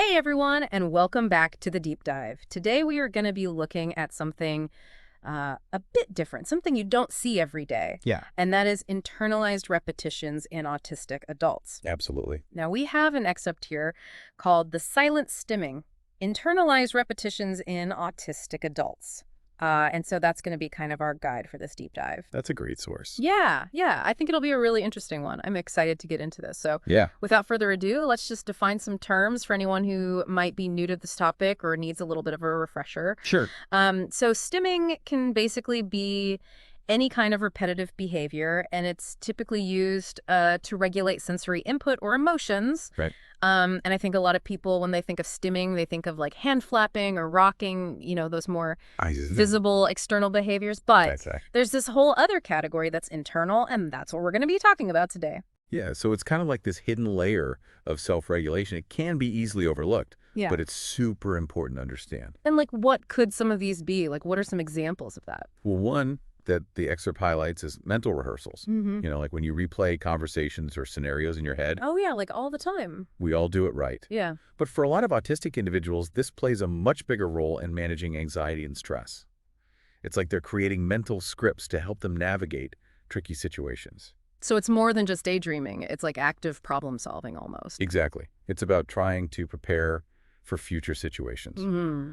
Hey everyone, and welcome back to the Deep Dive. Today we are going to be looking at something a bit different, something you don't see every day, Yeah, and that is internalized repetitions in autistic adults. absolutely. Now we have an excerpt here called The Silent Stimming, Internalized Repetitions in Autistic Adults. And so that's going to be kind of our guide for this deep dive. That's a great source. Yeah, I think it'll be a really interesting one. I'm excited to get into this. So Yeah. without further ado, let's just define some terms for anyone who might be new to this topic or needs a little bit of a refresher. Sure. So stimming can basically be any kind of repetitive behavior, and it's typically used to regulate sensory input or emotions. Right. And I think a lot of people, when they think of stimming, they think of like hand flapping or rocking, those more I visible external behaviors. But That's right. there's this whole other category that's internal, and that's what we're going to be talking about today. Yeah, so it's kind of like this hidden layer of self-regulation. It can be easily overlooked, Yeah. but it's super important to understand. And like, what could some of these be? Like, what are some examples of that? Well, one that the excerpt highlights is mental rehearsals. Mm-hmm. Like when you replay conversations or scenarios in your head, Oh, yeah, like all the time. we all do it right. Yeah. But for a lot of autistic individuals, this plays a much bigger role in managing anxiety and stress. It's like they're creating mental scripts to help them navigate tricky situations. So it's more than just daydreaming. It's like active problem solving almost. Exactly. It's about trying to prepare for future situations. Mm-hmm.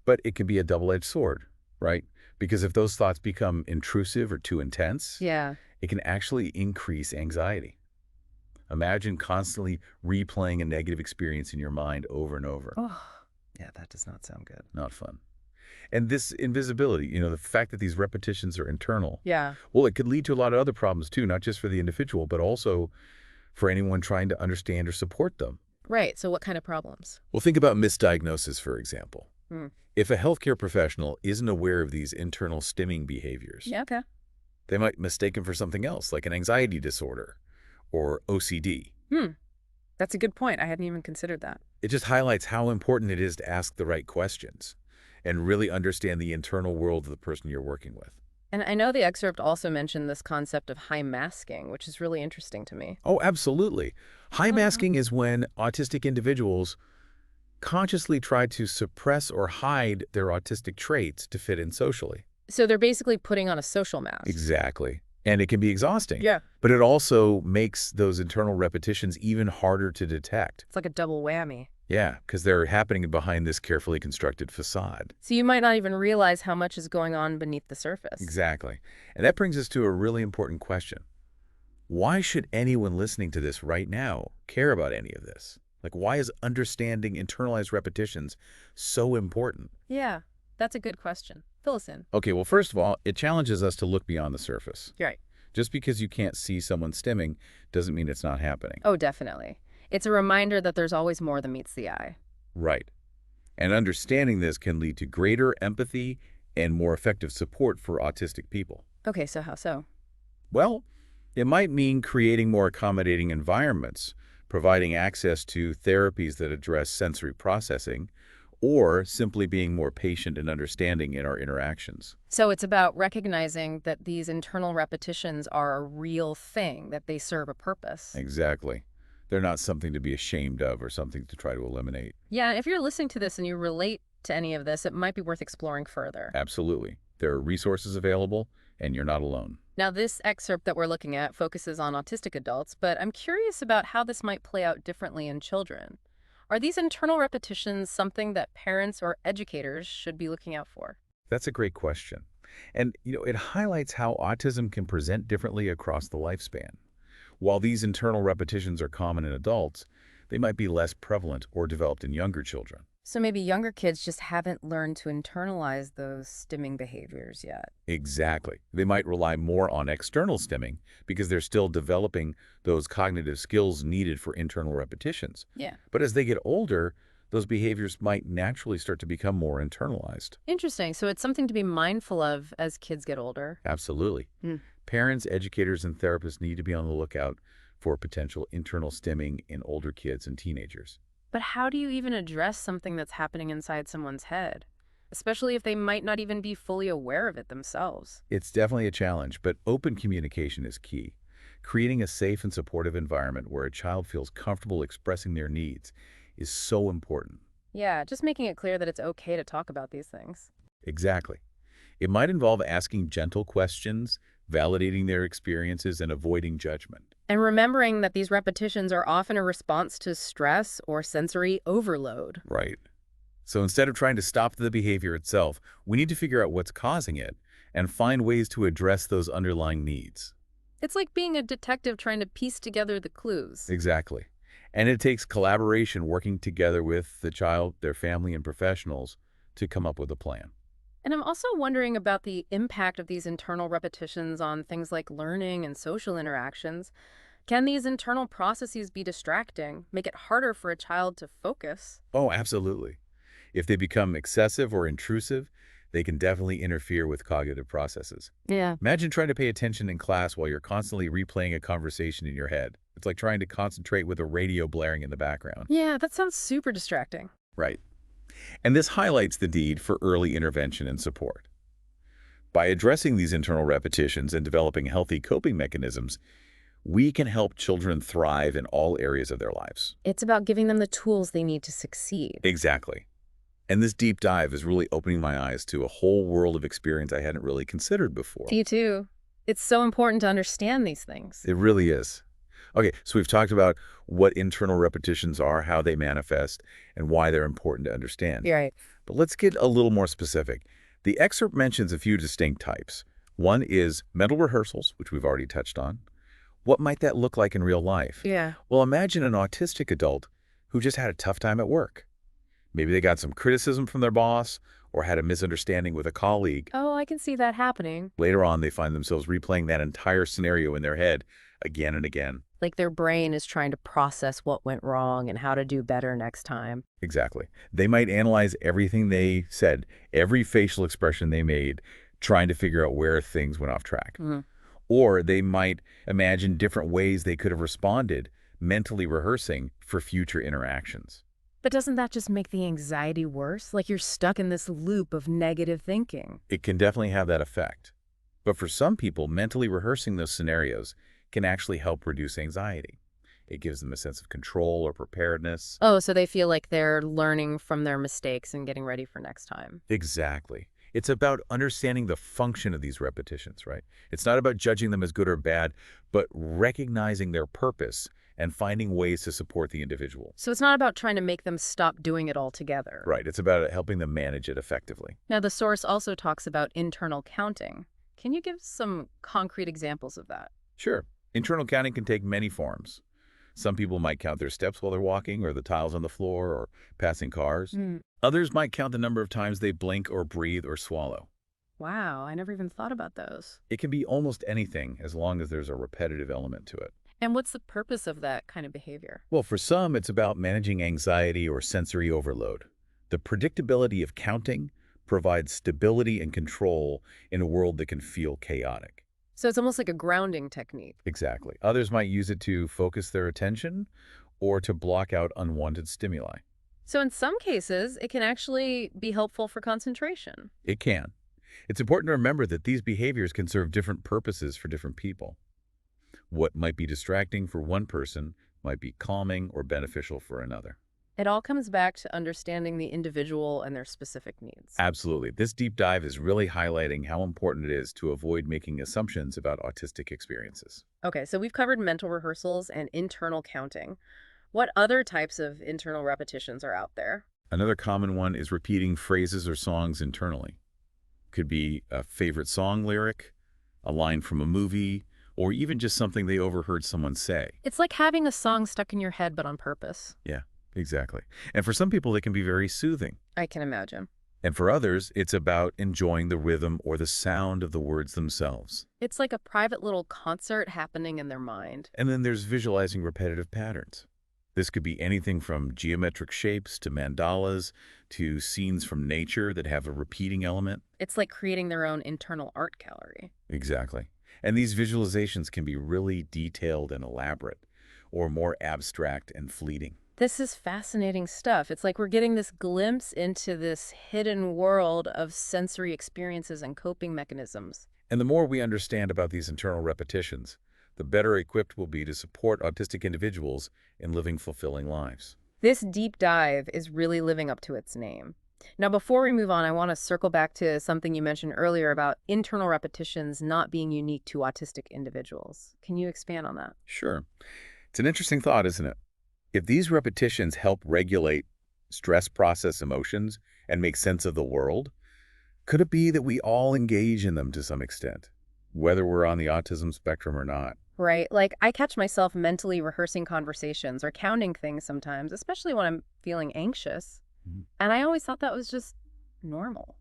But it can be a double-edged sword, right? Because if those thoughts become intrusive or too intense, Yeah. it can actually increase anxiety. Imagine constantly replaying a negative experience in your mind over and over. Oh, yeah, that does not sound good. Not fun. And this invisibility, the fact that these repetitions are internal, Yeah. well, it could lead to a lot of other problems too, not just for the individual, but also for anyone trying to understand or support them. Right. So what kind of problems? Well, think about misdiagnosis, for example. Mm. If a healthcare professional isn't aware of these internal stimming behaviors, Yeah, okay. they might mistake them for something else, like an anxiety disorder or OCD. That's a good point. I hadn't even considered that. It just highlights how important it is to ask the right questions and really understand the internal world of the person you're working with. And I know the excerpt also mentioned this concept of high masking, which is really interesting to me. Oh, absolutely. High masking is when autistic individuals consciously try to suppress or hide their autistic traits to fit in socially. So they're basically putting on a social mask. Exactly. And it can be exhausting. Yeah. But it also makes those internal repetitions even harder to detect. It's like a double whammy. Yeah, because they're happening behind this carefully constructed facade. So you might not even realize how much is going on beneath the surface. Exactly. And that brings us to a really important question. Why should anyone listening to this right now care about any of this? Like, why is understanding internalized repetitions so important? Yeah, that's a good question. Fill us in. Okay, well, first of all, it challenges us to look beyond the surface. You're right. Just because you can't see someone stimming doesn't mean it's not happening. Oh, definitely. It's a reminder that there's always more than meets the eye. Right. And understanding this can lead to greater empathy and more effective support for autistic people. Okay, so how so? Well, it might mean creating more accommodating environments, providing access to therapies that address sensory processing, or simply being more patient and understanding in our interactions. So it's about recognizing that these internal repetitions are a real thing, that they serve a purpose. Exactly. They're not something to be ashamed of or something to try to eliminate. Yeah, if you're listening to this and you relate to any of this, it might be worth exploring further. Absolutely. There are resources available, and you're not alone. Now, this excerpt that we're looking at focuses on autistic adults, but I'm curious about how this might play out differently in children. Are these internal repetitions something that parents or educators should be looking out for? That's a great question. And, it highlights how autism can present differently across the lifespan. While these internal repetitions are common in adults, they might be less prevalent or developed in younger children. So maybe younger kids just haven't learned to internalize those stimming behaviors yet. Exactly. They might rely more on external stimming because they're still developing those cognitive skills needed for internal repetitions. Yeah. But as they get older, those behaviors might naturally start to become more internalized. Interesting. So it's something to be mindful of as kids get older. Absolutely. Parents, educators, and therapists need to be on the lookout for potential internal stimming in older kids and teenagers. But how do you even address something that's happening inside someone's head? Especially if they might not even be fully aware of it themselves. It's definitely a challenge, but open communication is key. Creating a safe and supportive environment where a child feels comfortable expressing their needs is so important. Yeah, just making it clear that it's okay to talk about these things. Exactly. It might involve asking gentle questions, validating their experiences, and avoiding judgment. And remembering that these repetitions are often a response to stress or sensory overload. Right. So instead of trying to stop the behavior itself, we need to figure out what's causing it and find ways to address those underlying needs. It's like being a detective trying to piece together the clues. Exactly. And it takes collaboration, working together with the child, their family, and professionals to come up with a plan. And I'm also wondering about the impact of these internal repetitions on things like learning and social interactions. Can these internal processes be distracting, make it harder for a child to focus? Oh, absolutely. If they become excessive or intrusive, they can definitely interfere with cognitive processes. Yeah. Imagine trying to pay attention in class while you're constantly replaying a conversation in your head. It's like trying to concentrate with a radio blaring in the background. Yeah, that sounds super distracting. Right. And this highlights the need for early intervention and support. By addressing these internal repetitions and developing healthy coping mechanisms, we can help children thrive in all areas of their lives. It's about giving them the tools they need to succeed. Exactly. And this deep dive is really opening my eyes to a whole world of experience I hadn't really considered before. You too. It's so important to understand these things. It really is. Okay, so we've talked about what internal repetitions are, how they manifest, and why they're important to understand. You're right. But let's get a little more specific. The excerpt mentions a few distinct types. One is mental rehearsals, which we've already touched on. What might that look like in real life? Yeah. Well, imagine an autistic adult who just had a tough time at work. Maybe they got some criticism from their boss or had a misunderstanding with a colleague. Oh, I can see that happening. Later on, they find themselves replaying that entire scenario in their head again and again. Like their brain is trying to process what went wrong and how to do better next time. Exactly. They might analyze everything they said, every facial expression they made, trying to figure out where things went off track. Mhm. Or they might imagine different ways they could have responded, mentally rehearsing for future interactions. But doesn't that just make the anxiety worse? Like you're stuck in this loop of negative thinking. It can definitely have that effect. But for some people, mentally rehearsing those scenarios can actually help reduce anxiety. It gives them a sense of control or preparedness. Oh, so they feel like they're learning from their mistakes and getting ready for next time. Exactly. It's about understanding the function of these repetitions, right? It's not about judging them as good or bad, but recognizing their purpose and finding ways to support the individual. So it's not about trying to make them stop doing it altogether. Right. It's about helping them manage it effectively. Now, the source also talks about internal counting. Can you give some concrete examples of that? Sure. Internal counting can take many forms. Some people might count their steps while they're walking, or the tiles on the floor, or passing cars. Mm. Others might count the number of times they blink or breathe or swallow. Wow, I never even thought about those. It can be almost anything as long as there's a repetitive element to it. And what's the purpose of that kind of behavior? Well, for some, it's about managing anxiety or sensory overload. The predictability of counting provides stability and control in a world that can feel chaotic. So it's almost like a grounding technique. Exactly. Others might use it to focus their attention or to block out unwanted stimuli. So in some cases, it can actually be helpful for concentration. It can. It's important to remember that these behaviors can serve different purposes for different people. What might be distracting for one person might be calming or beneficial for another. It all comes back to understanding the individual and their specific needs. Absolutely. This deep dive is really highlighting how important it is to avoid making assumptions about autistic experiences. Okay, so we've covered mental rehearsals and internal counting. What other types of internal repetitions are out there? Another common one is repeating phrases or songs internally. Could be a favorite song lyric, a line from a movie, or even just something they overheard someone say. It's like having a song stuck in your head, but on purpose. Yeah, exactly. And for some people, it can be very soothing. I can imagine. And for others, it's about enjoying the rhythm or the sound of the words themselves. It's like a private little concert happening in their mind. And then there's visualizing repetitive patterns. This could be anything from geometric shapes to mandalas to scenes from nature that have a repeating element. It's like creating their own internal art gallery. Exactly. And these visualizations can be really detailed and elaborate, or more abstract and fleeting. This is fascinating stuff. It's like we're getting this glimpse into this hidden world of sensory experiences and coping mechanisms. And the more we understand about these internal repetitions, the better equipped we'll be to support autistic individuals in living fulfilling lives. This deep dive is really living up to its name. Now, before we move on, I want to circle back to something you mentioned earlier about internal repetitions not being unique to autistic individuals. Can you expand on that? Sure. It's an interesting thought, isn't it? If these repetitions help regulate stress process emotions and make sense of the world, could it be that we all engage in them to some extent, whether we're on the autism spectrum or not? Right. Like, I catch myself mentally rehearsing conversations or counting things sometimes, especially when I'm feeling anxious. Mhm. And I always thought that was just normal.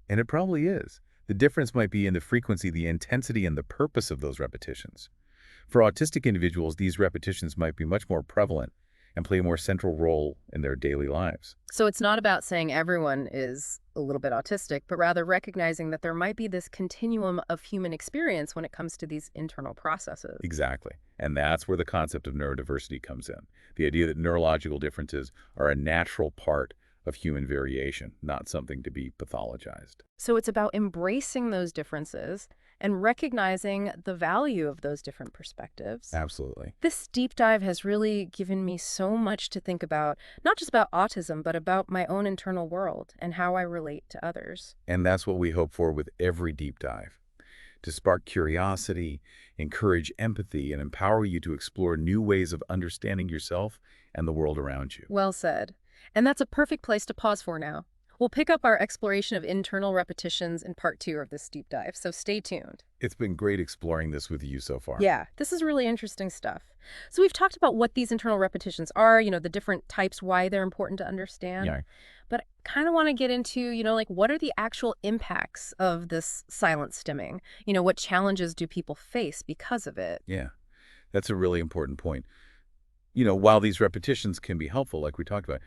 And it probably is. The difference might be in the frequency, the intensity, and the purpose of those repetitions. For autistic individuals, these repetitions might be much more prevalent and play a more central role in their daily lives. So it's not about saying everyone is a little bit autistic, but rather recognizing that there might be this continuum of human experience when it comes to these internal processes. Exactly. And that's where the concept of neurodiversity comes in. The idea that neurological differences are a natural part of human variation, not something to be pathologized. So it's about embracing those differences and recognizing the value of those different perspectives. Absolutely. This deep dive has really given me so much to think about, not just about autism, but about my own internal world and how I relate to others. And that's what we hope for with every deep dive, to spark curiosity, encourage empathy, and empower you to explore new ways of understanding yourself and the world around you. Well said. And that's a perfect place to pause for now. We'll pick up our exploration of internal repetitions in part 2 of this deep dive, so stay tuned. It's been great exploring this with you so far. Yeah, this is really interesting stuff. So we've talked about what these internal repetitions are, the different types, why they're important to understand. Yeah, But I kind of want to get into, like what are the actual impacts of this silent stimming? What challenges do people face because of it? yeah. That's a really important point. While these repetitions can be helpful, like we talked about,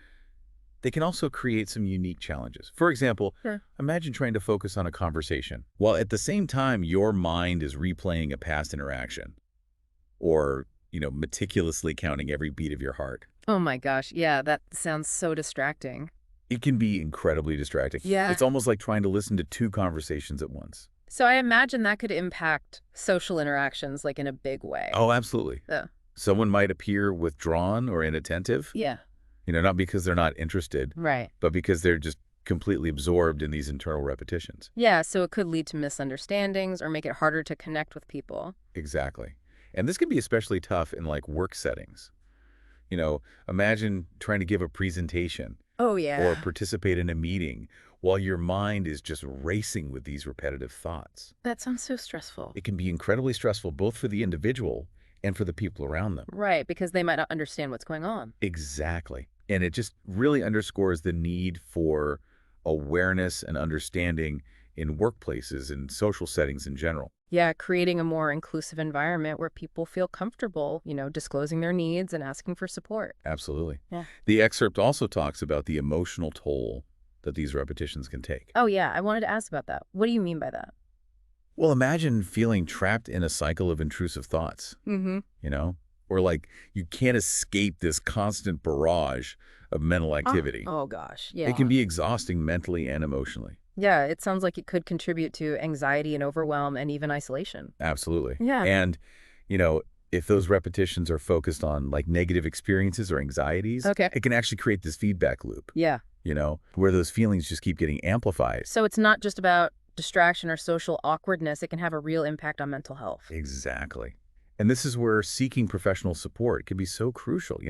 they can also create some unique challenges. For example, Sure. imagine trying to focus on a conversation while at the same time your mind is replaying a past interaction or, meticulously counting every beat of your heart. Oh my gosh, yeah, that sounds so distracting. It can be incredibly distracting. Yeah. It's almost like trying to listen to two conversations at once. So I imagine that could impact social interactions like in a big way. Oh, absolutely. Yeah. Someone might appear withdrawn or inattentive, Yeah. not because they're not interested, Right. but because they're just completely absorbed in these internal repetitions. Yeah, so it could lead to misunderstandings or make it harder to connect with people. Exactly. And this can be especially tough in like work settings. Imagine trying to give a presentation Oh, or yeah. participate in a meeting while your mind is just racing with these repetitive thoughts. That sounds so stressful. It can be incredibly stressful both for the individual and for the people around them. Right, because they might not understand what's going on. Exactly. And it just really underscores the need for awareness and understanding in workplaces and social settings in general. Yeah, creating a more inclusive environment where people feel comfortable, disclosing their needs and asking for support. Absolutely. Yeah. The excerpt also talks about the emotional toll that these repetitions can take. Oh, yeah, I wanted to ask about that. What do you mean by that? Well, imagine feeling trapped in a cycle of intrusive thoughts, Mm-hmm. or like you can't escape this constant barrage of mental activity. Oh, gosh. Yeah. It can be exhausting mentally and emotionally. Yeah, it sounds like it could contribute to anxiety and overwhelm and even isolation. Absolutely. Yeah. And, if those repetitions are focused on like negative experiences or anxieties, Okay. it can actually create this feedback loop, Yeah. where those feelings just keep getting amplified. So it's not just about distraction or social awkwardness. It can have a real impact on mental health. Exactly. And this is where seeking professional support can be so crucial.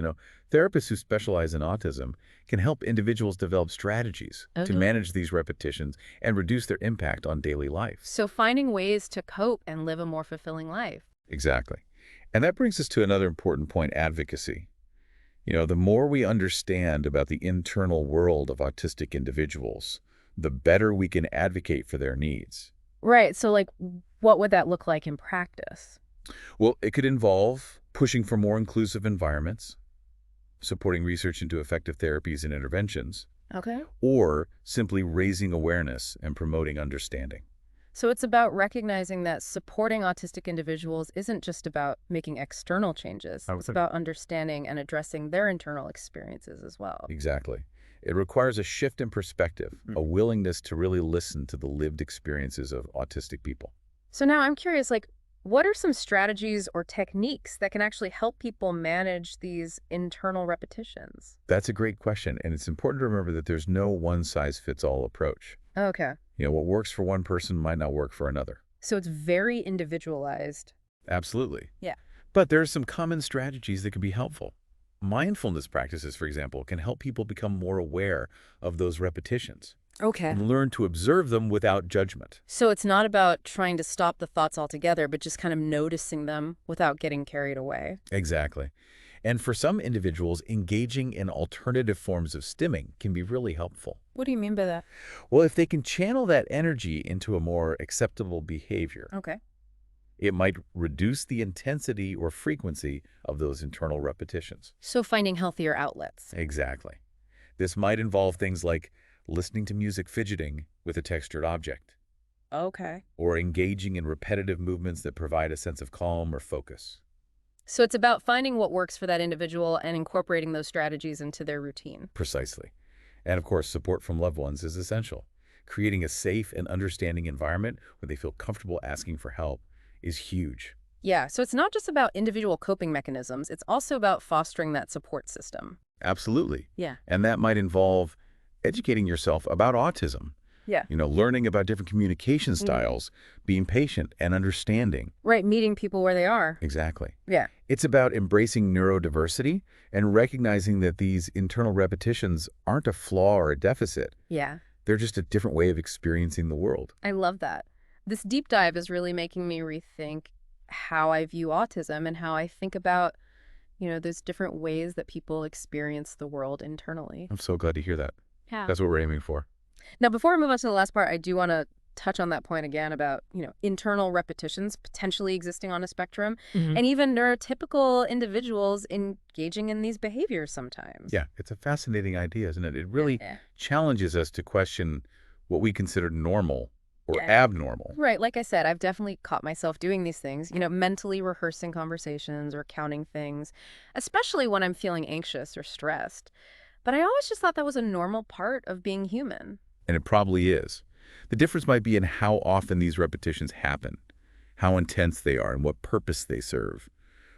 Therapists who specialize in autism can help individuals develop strategies to Okay. manage these repetitions and reduce their impact on daily life. So finding ways to cope and live a more fulfilling life. Exactly. And that brings us to another important point, advocacy. The more we understand about the internal world of autistic individuals, the better we can advocate for their needs. Right. So, like, what would that look like in practice? Well, it could involve pushing for more inclusive environments, supporting research into effective therapies and interventions, Okay. or simply raising awareness and promoting understanding. So it's about recognizing that supporting autistic individuals isn't just about making external changes. It's about understanding and addressing their internal experiences as well. Exactly. It requires a shift in perspective, a willingness to really listen to the lived experiences of autistic people. So now I'm curious, like, What are some strategies or techniques that can actually help people manage these internal repetitions? That's a great question, and it's important to remember that there's no one-size-fits-all approach. Okay. What works for one person might not work for another. So it's very individualized. Absolutely. Yeah. But there are some common strategies that can be helpful. Mindfulness practices, for example, can help people become more aware of those repetitions Okay. and learn to observe them without judgment. So it's not about trying to stop the thoughts altogether, but just kind of noticing them without getting carried away. Exactly. And for some individuals, engaging in alternative forms of stimming can be really helpful. What do you mean by that? Well, if they can channel that energy into a more acceptable behavior, Okay. it might reduce the intensity or frequency of those internal repetitions. So finding healthier outlets. Exactly. This might involve things like listening to music fidgeting with a textured object, Okay. or engaging in repetitive movements that provide a sense of calm or focus. So it's about finding what works for that individual and incorporating those strategies into their routine. Precisely. And of course, support from loved ones is essential. Creating a safe and understanding environment where they feel comfortable asking for help is huge. Yeah, so it's not just about individual coping mechanisms, it's also about fostering that support system. Absolutely. Yeah. And that might involve educating yourself about autism, Yeah. learning about different communication styles, being patient and understanding. Right, meeting people where they are. Exactly. Yeah. It's about embracing neurodiversity and recognizing that these internal repetitions aren't a flaw or a deficit. Yeah. They're just a different way of experiencing the world. I love that. This deep dive is really making me rethink how I view autism and how I think about, those different ways that people experience the world internally. I'm so glad to hear that. Yeah. That's what we're aiming for. Now, before I move on to the last part, I do want to touch on that point again about, internal repetitions potentially existing on a spectrum and even neurotypical individuals engaging in these behaviors sometimes. Yeah, it's a fascinating idea, isn't it? It really Yeah. challenges us to question what we consider normal or Yeah. abnormal. Right. Like I said, I've definitely caught myself doing these things, mentally rehearsing conversations or counting things, especially when I'm feeling anxious or stressed. But I always just thought that was a normal part of being human. And it probably is. The difference might be in how often these repetitions happen, how intense they are, and what purpose they serve.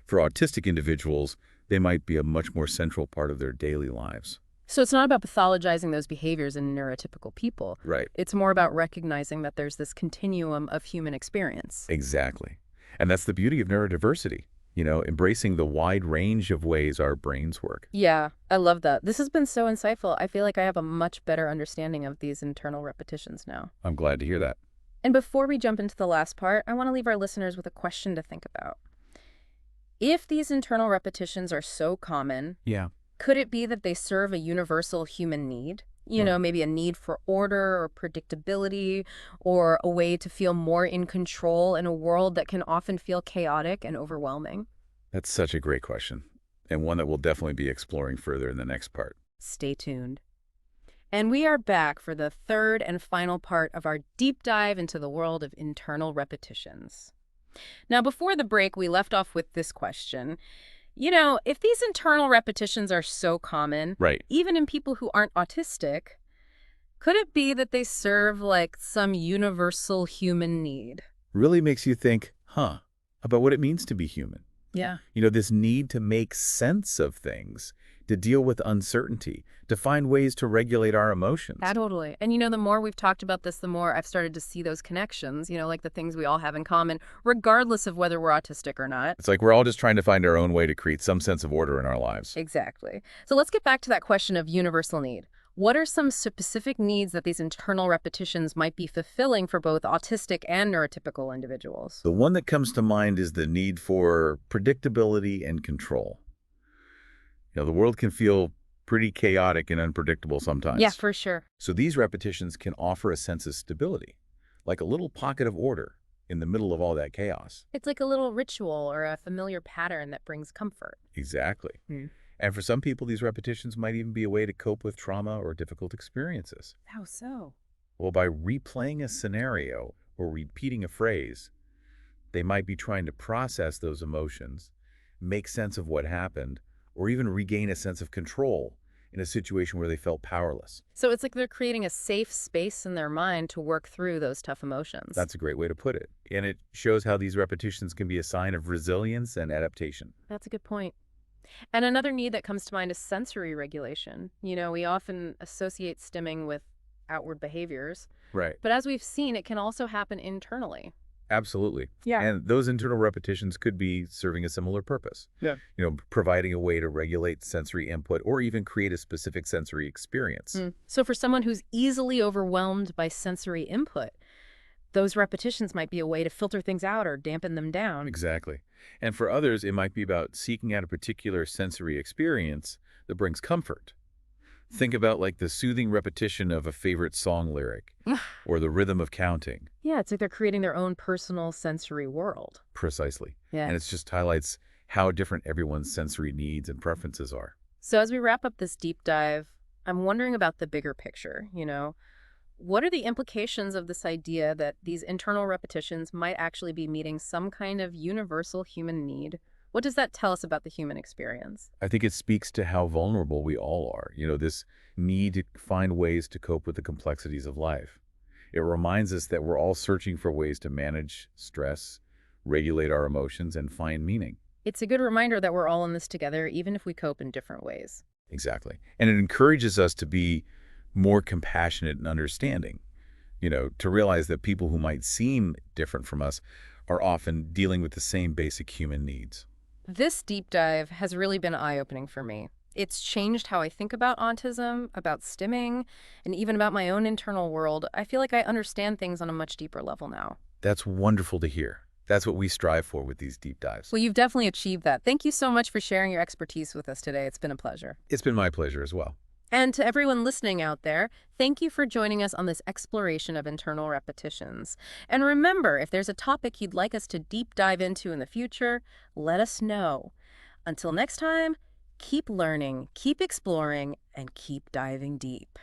For autistic individuals, they might be a much more central part of their daily lives. So it's not about pathologizing those behaviors in neurotypical people. Right. It's more about recognizing that there's this continuum of human experience. Exactly. And that's the beauty of neurodiversity, embracing the wide range of ways our brains work. Yeah, I love that. This has been so insightful. I feel like I have a much better understanding of these internal repetitions now. I'm glad to hear that. And before we jump into the last part, I want to leave our listeners with a question to think about. If these internal repetitions are so common, Yeah. could it be that they serve a universal human need? Right. Maybe a need for order or predictability or a way to feel more in control in a world that can often feel chaotic and overwhelming? That's such a great question, and one that we'll definitely be exploring further in the next part. Stay tuned. And we are back for the third and final part of our deep dive into the world of internal repetitions. Now, before the break, we left off with this question. If these internal repetitions are so common, Right. even in people who aren't autistic, could it be that they serve like some universal human need? Really makes you think, about what it means to be human. Yeah. This need to make sense of things, to deal with uncertainty, to find ways to regulate our emotions. Totally. And the more we've talked about this, the more I've started to see those connections, like the things we all have in common, regardless of whether we're autistic or not. It's like we're all just trying to find our own way to create some sense of order in our lives. Exactly. So let's get back to that question of universal need. What are some specific needs that these internal repetitions might be fulfilling for both autistic and neurotypical individuals? The one that comes to mind is the need for predictability and control. The world can feel pretty chaotic and unpredictable sometimes. Yeah, for sure. So these repetitions can offer a sense of stability, like a little pocket of order in the middle of all that chaos. It's like a little ritual or a familiar pattern that brings comfort. Exactly. And for some people, these repetitions might even be a way to cope with trauma or difficult experiences. How so? Well, by replaying a scenario or repeating a phrase, they might be trying to process those emotions, make sense of what happened, or even regain a sense of control in a situation where they felt powerless. So it's like they're creating a safe space in their mind to work through those tough emotions. That's a great way to put it. And it shows how these repetitions can be a sign of resilience and adaptation. That's a good point. And another need that comes to mind is sensory regulation. We often associate stimming with outward behaviors, Right. but as we've seen, it can also happen internally. Absolutely. Yeah. And those internal repetitions could be serving a similar purpose. Yeah. Providing a way to regulate sensory input or even create a specific sensory experience. So for someone who's easily overwhelmed by sensory input, those repetitions might be a way to filter things out or dampen them down. Exactly. And for others, it might be about seeking out a particular sensory experience that brings comfort. Think about like the soothing repetition of a favorite song lyric or the rhythm of counting. Yeah, it's like they're creating their own personal sensory world. Precisely. Yeah. And it just highlights how different everyone's sensory needs and preferences are. So as we wrap up this deep dive, I'm wondering about the bigger picture. What are the implications of this idea that these internal repetitions might actually be meeting some kind of universal human need? What does that tell us about the human experience? I think it speaks to how vulnerable we all are. This need to find ways to cope with the complexities of life. It reminds us that we're all searching for ways to manage stress, regulate our emotions, and find meaning. It's a good reminder that we're all in this together, even if we cope in different ways. Exactly. And it encourages us to be more compassionate and understanding, to realize that people who might seem different from us are often dealing with the same basic human needs. This deep dive has really been eye-opening for me. It's changed how I think about autism, about stimming, and even about my own internal world. I feel like I understand things on a much deeper level now. That's wonderful to hear. That's what we strive for with these deep dives. Well, you've definitely achieved that. Thank you so much for sharing your expertise with us today. It's been a pleasure. It's been my pleasure as well. And to everyone listening out there, thank you for joining us on this exploration of internal repetitions. And remember, if there's a topic you'd like us to deep dive into in the future, let us know. Until next time, keep learning, keep exploring, and keep diving deep.